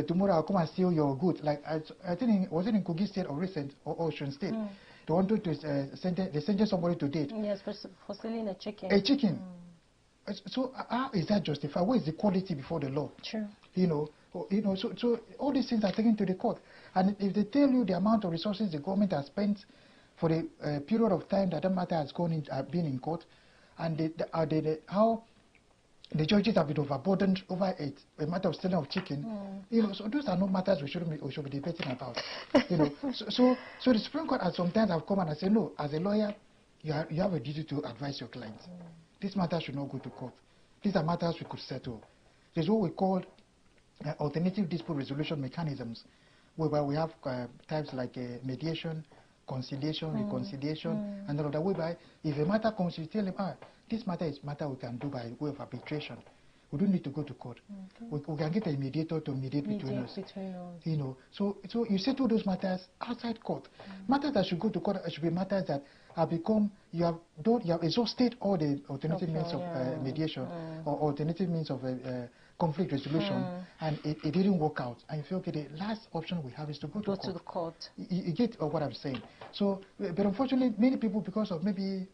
tomorrow I'll come and steal your goods. Like, I think, was it in Kogi State or recent, or Ocean State? They wanted to sentence somebody to date. Yes, for stealing a chicken. A chicken. So how is that justified? Where is the quality before the law? True. You know, so all these things are taken to the court. And if they tell you the amount of resources the government has spent for the period of time that matter has been in court, and how the judges have been overburdened over it, a matter of stealing of chicken, you know, so those are not matters we should be debating about. You know, so the Supreme Court has sometimes have come and say, no, as a lawyer, you have a duty to advise your clients. This matter should not go to court. These are matters we could settle. There's what we call alternative dispute resolution mechanisms, whereby we have types like mediation, conciliation, reconciliation, and all of that, whereby if a matter comes, you tell them, this matter is matter we can do by way of arbitration. We don't need to go to court. We can get a mediator to mediate between us. You know, so you settle those matters outside court. Matters that should go to court should be matters that have become, you have exhausted all the alternative means of mediation or alternative means of conflict resolution, and it didn't work out. And you feel, okay, the last option we have is to go to the court. You get what I'm saying. So, but unfortunately, many people, because of maybe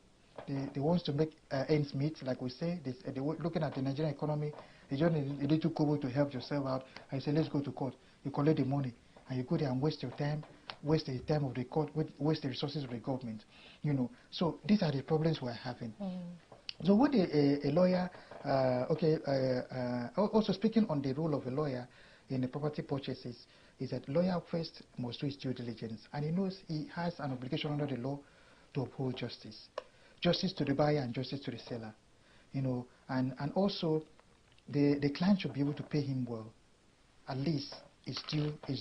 they want to make ends meet, like we say, they were looking at the Nigerian economy, they just need a little kobo to help yourself out, and you say, let's go to court. You collect the money, and you go there and waste your time, waste the time of the court, waste the resources of the government. You know, so these are the problems we're having. So what a lawyer, also speaking on the role of a lawyer in the property purchases, is that lawyer first must do his due diligence, and he knows he has an obligation under the law to uphold justice. Justice to the buyer and justice to the seller, you know, and also the client should be able to pay him well, at least his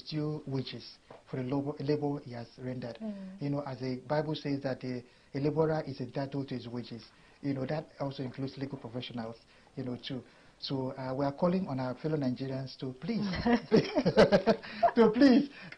due wages for the labor he has rendered. You know, as the Bible says that a laborer is entitled to his wages. You know, that also includes legal professionals, you know, too. So we are calling on our fellow Nigerians to please,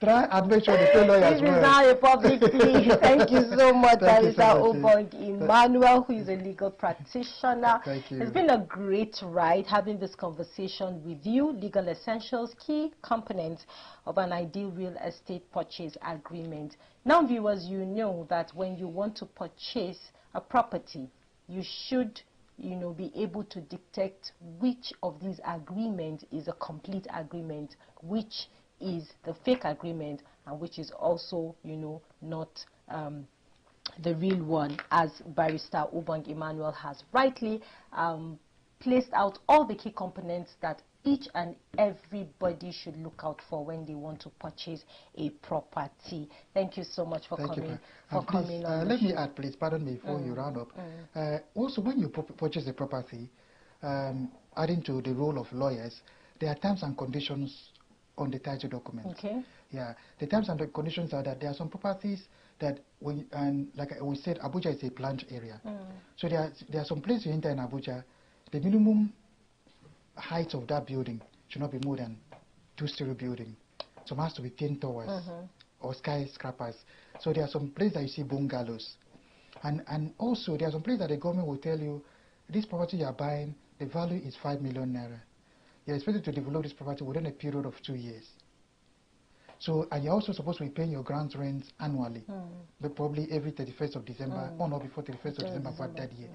try and make sure the pay lawyers This is now a public plea. Thank you so much, Barrister Obong Emmanuel, who is a legal practitioner. Thank you. It's been a great ride having this conversation with you. Legal essentials, key components of an ideal real estate purchase agreement. Now, viewers, you know that when you want to purchase a property, you should be able to detect which of these agreements is a complete agreement, which is the fake agreement, and which is also, not the real one, as Barrister Obong Emmanuel has rightly placed out all the key components that each and everybody should look out for when they want to purchase a property. Thank you so much for coming on. Let me add, please, pardon me before you round up. Also, when you purchase a property, adding to the role of lawyers, there are terms and conditions on the title document. Okay. Yeah, the terms and the conditions are that there are some properties that, like we said, Abuja is a planned area. So there are some places you enter in Abuja, the minimum height of that building should not be more than 2-story building. Some has to be 10 towers or skyscrapers. So there are some places that you see bungalows. And also there are some places that the government will tell you, this property you are buying, the value is 5 million naira. You're expected to develop this property within a period of 2 years. So, and you're also supposed to be paying your ground rent annually, but probably every 31st of December, or not before 31st of December for that year.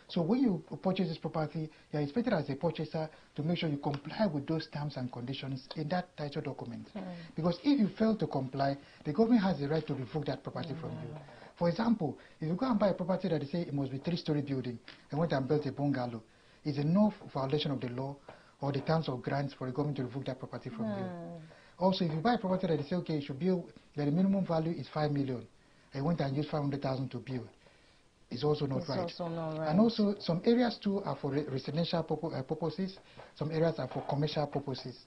So when you purchase this property, you're expected as a purchaser to make sure you comply with those terms and conditions in that title document. Because if you fail to comply, the government has the right to revoke that property from you. For example, if you go and buy a property that they say it must be 3-story building and went and built a bungalow, it's a no violation of the law or the terms of grants for the government to revoke that property from you. Also, if you buy a property that they say, okay, you should build, that the minimum value is 5 million, and you went and used 500,000 to build, it's also not right. Also not right. And also, some areas too are for residential purposes, some areas are for commercial purposes.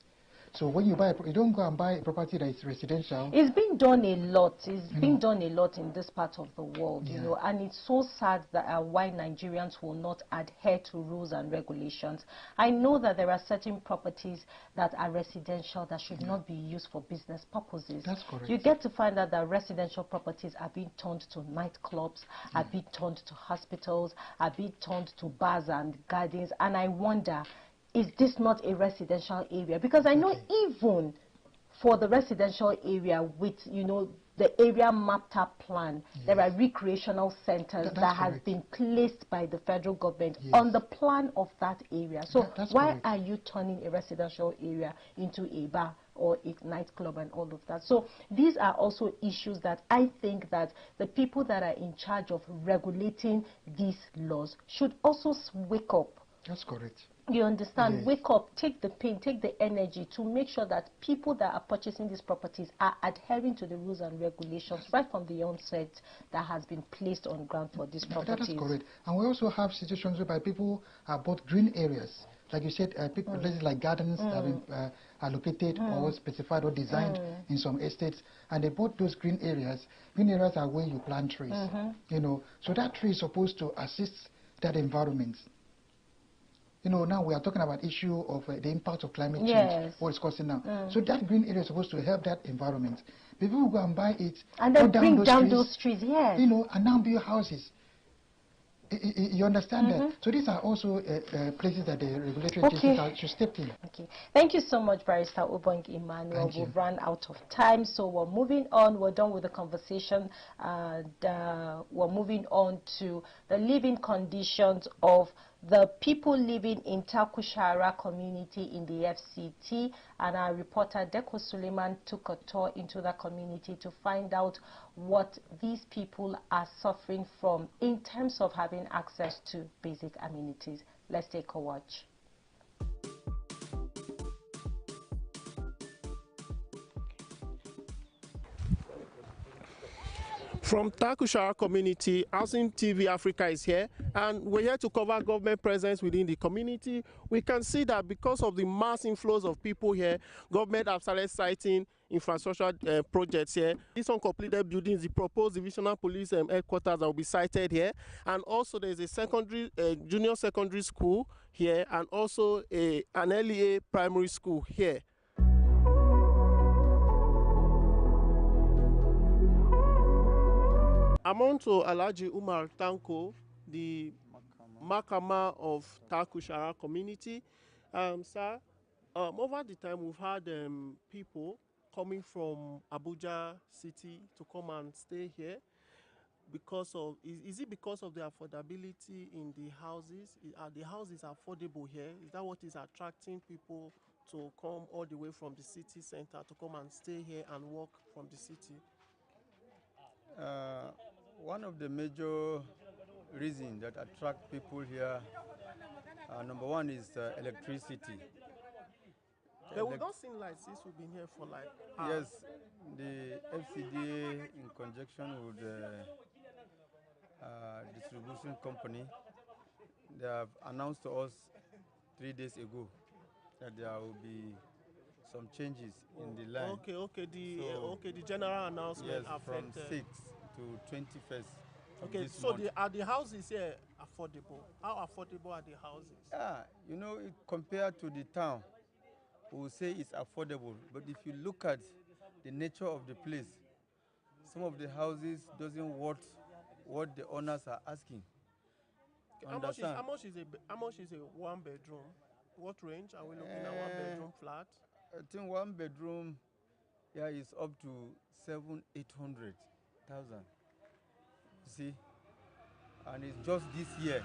So when you buy, you don't go and buy a property that is residential. It's being done a lot. It's being done a lot in this part of the world, you know, and it's so sad that why Nigerians will not adhere to rules and regulations. I know that there are certain properties that are residential that should not be used for business purposes. That's correct. You get to find out that residential properties are being turned to nightclubs, are being turned to hospitals, are being turned to bars and gardens, and I wonder, is this not a residential area? Because I know even for the residential area with, you know, the area mapped up plan, there are recreational centers that has been placed by the federal government on the plan of that area. So why are you turning a residential area into a bar or a nightclub and all of that? So these are also issues that I think that the people that are in charge of regulating these laws should also wake up. That's correct. You understand? Wake up, take the pain, take the energy to make sure that people that are purchasing these properties are adhering to the rules and regulations right from the onset that has been placed on ground for these properties. That is correct. And we also have situations whereby people have bought green areas. Like you said, places like gardens have been allocated or specified or designed in some estates, and they bought those green areas. Green areas are where you plant trees, you know. So that tree is supposed to assist that environment. You know, now we are talking about issue of the impact of climate change, what it's causing now. So that green area is supposed to help that environment. People will go and buy it, and then bring down those trees, you know, and now build houses. You understand that? So these are also places that the regulatory agencies should step in. Okay. Thank you so much, Barrister Obong Emmanuel. We've run out of time, so we're moving on. We're done with the conversation. And we're moving on to the living conditions of the people living in Takushara community in the FCT, and our reporter Deko Suleiman took a tour into that community to find out what these people are suffering from in terms of having access to basic amenities. Let's take a watch. From Takushara community, Housing TV Africa is here, and we're here to cover government presence within the community. We can see that because of the mass inflows of people here, government have started citing infrastructure projects here. These uncompleted buildings, the proposed divisional police headquarters that will be cited here, and also there's a secondary, junior secondary school here, and also an LEA primary school here. I'm on to Alhaji Umar Tanko, the Makama of Takushara community. Sir, over the time we've had people coming from Abuja city to come and stay here because of, is it because of the affordability in the houses? Are the houses affordable here? Is that what is attracting people to come all the way from the city center to come and stay here and work from the city? One of the major reasons that attract people here, number one is electricity. But we don't seem like since we've been here for like hours. Yes, the FCDA in conjunction with the distribution company, they have announced to us 3 days ago that there will be some changes in the line. The general announcement from 6th to 21st. Okay, so are the houses here affordable? How affordable are the houses? Yeah, you know, compared to the town, we will say it's affordable. But if you look at the nature of the place, some of the houses doesn't worth what the owners are asking. How much is a one bedroom? What range are we looking at? One bedroom flat? I think one bedroom is up to 700,000-800,000. See, and it's just this year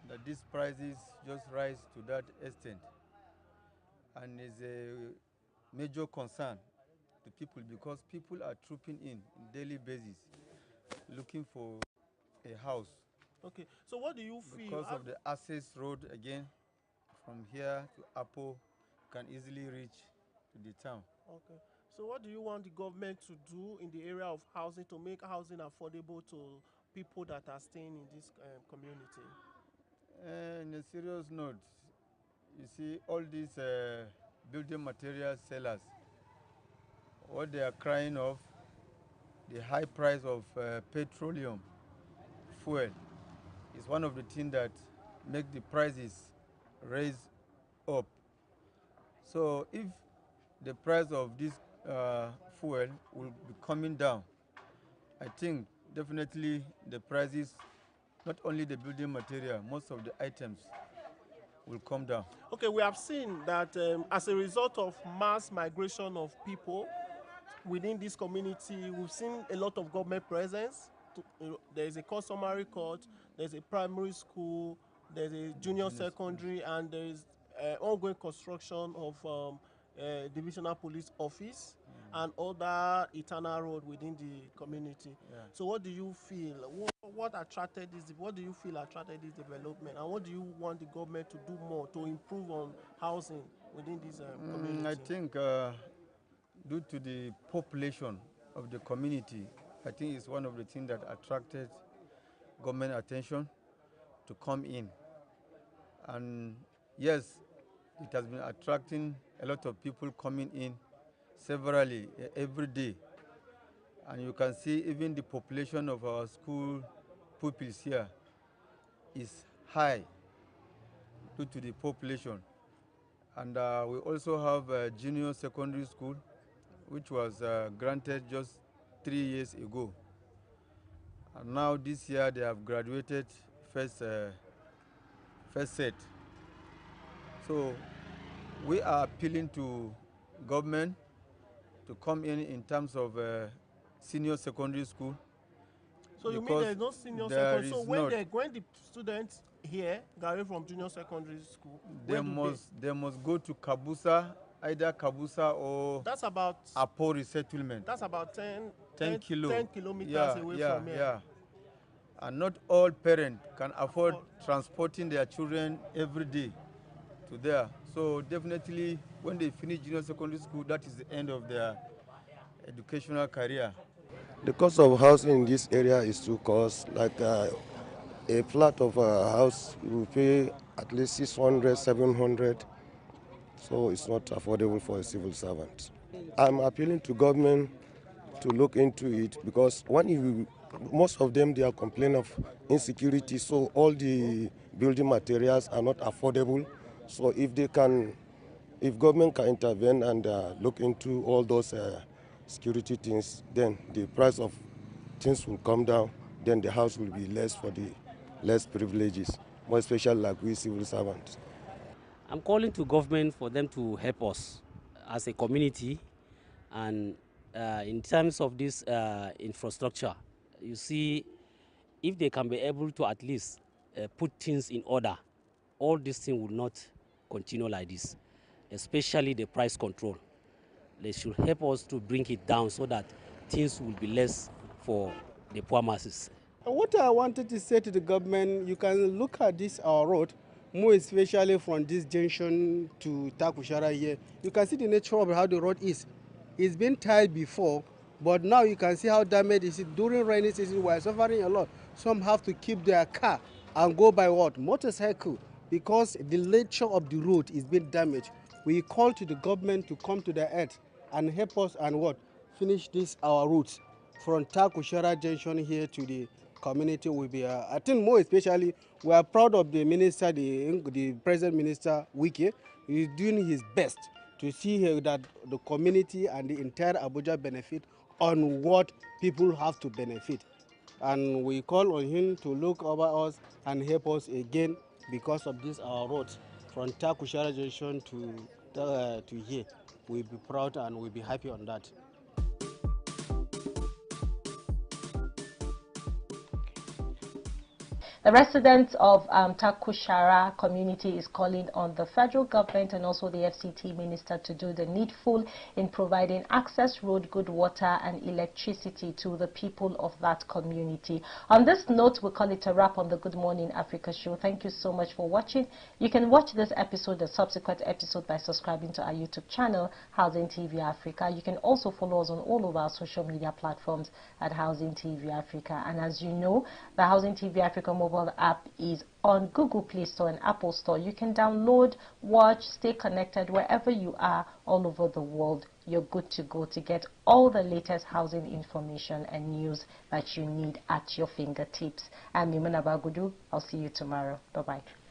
that these prices just rise to that extent, and it's a major concern to people because people are trooping in daily basis looking for a house. Okay, so what do you feel because of the access road again from here to Apo, can easily reach to the town. Okay. So what do you want the government to do in the area of housing to make housing affordable to people that are staying in this community? In a serious note, you see all these building material sellers, what they are crying of, the high price of petroleum fuel is one of the things that make the prices raise up. So if the price of this fuel will be coming down, I think definitely the prices, not only the building material, most of the items will come down. Okay, we have seen that as a result of mass migration of people within this community, we've seen a lot of government presence. There is a customary court, there's a primary school, there's a junior secondary, and there is ongoing construction of divisional police office and other internal road within the community. Yeah. So what do you feel? What attracted this? What do you feel attracted this development? And what do you want the government to do more to improve on housing within this community? I think due to the population of the community, I think it's one of the things that attracted government attention to come in. And yes, it has been attracting a lot of people coming in severally every day. And you can see even the population of our school pupils here is high due to the population. And we also have a junior secondary school, which was granted just 3 years ago. And now this year they have graduated first set. So we are appealing to government to come in terms of senior secondary school. So you mean there's no senior secondary? So when the students here graduate from junior secondary school, they must go to Kabusa, either Kabusa or that's about Apo resettlement. That's about 10 kilometers away from here. Yeah. And not all parents can afford transporting their children every day to there. So definitely when they finish junior secondary school, that is the end of their educational career. The cost of housing in this area is too cost. Like a flat of a house, you will pay at least 600, 700. So it's not affordable for a civil servant. I'm appealing to government to look into it, because most of them, they are complaining of insecurity, so all the building materials are not affordable. So if government can intervene and look into all those security things, then the price of things will come down, then the house will be less for the less privileges, more especially like we civil servants. I'm calling to government for them to help us as a community, and in terms of this infrastructure, you see, if they can be able to at least put things in order, all this thing will not continue like this, especially the price control. They should help us to bring it down so that things will be less for the poor masses. What I wanted to say to the government, you can look at this our road, more especially from this junction to Takushara here. You can see the nature of how the road is. It's been tiled before, but now you can see how damaged it is. During rainy season, we are suffering a lot. Some have to keep their car and go by what? Motorcycle, because the nature of the road is being damaged. We call to the government to come to the earth and help us and what? Finish this our route from Takushara junction here to the community will be, I think more especially, we are proud of the minister, the present minister, Wike. He is doing his best to see that the community and the entire Abuja benefit on what people have to benefit. And we call on him to look over us and help us again because of this our road from Takushara junction to here. We'll be proud and we'll be happy on that. The residents of Takushara community is calling on the federal government and also the FCT minister to do the needful in providing access road, good water and electricity to the people of that community. On this note, we'll call it a wrap on the Good Morning Africa show. Thank you so much for watching. You can watch this episode, the subsequent episode, by subscribing to our YouTube channel, Housing TV Africa. You can also follow us on all of our social media platforms at Housing TV Africa. And as you know, the Housing TV Africa mobile app is on Google Play Store and Apple Store. You can download, watch, stay connected wherever you are all over the world. You're good to go to get all the latest housing information and news that you need at your fingertips. I'm Mimuna Bagudu. I'll see you tomorrow. Bye-bye.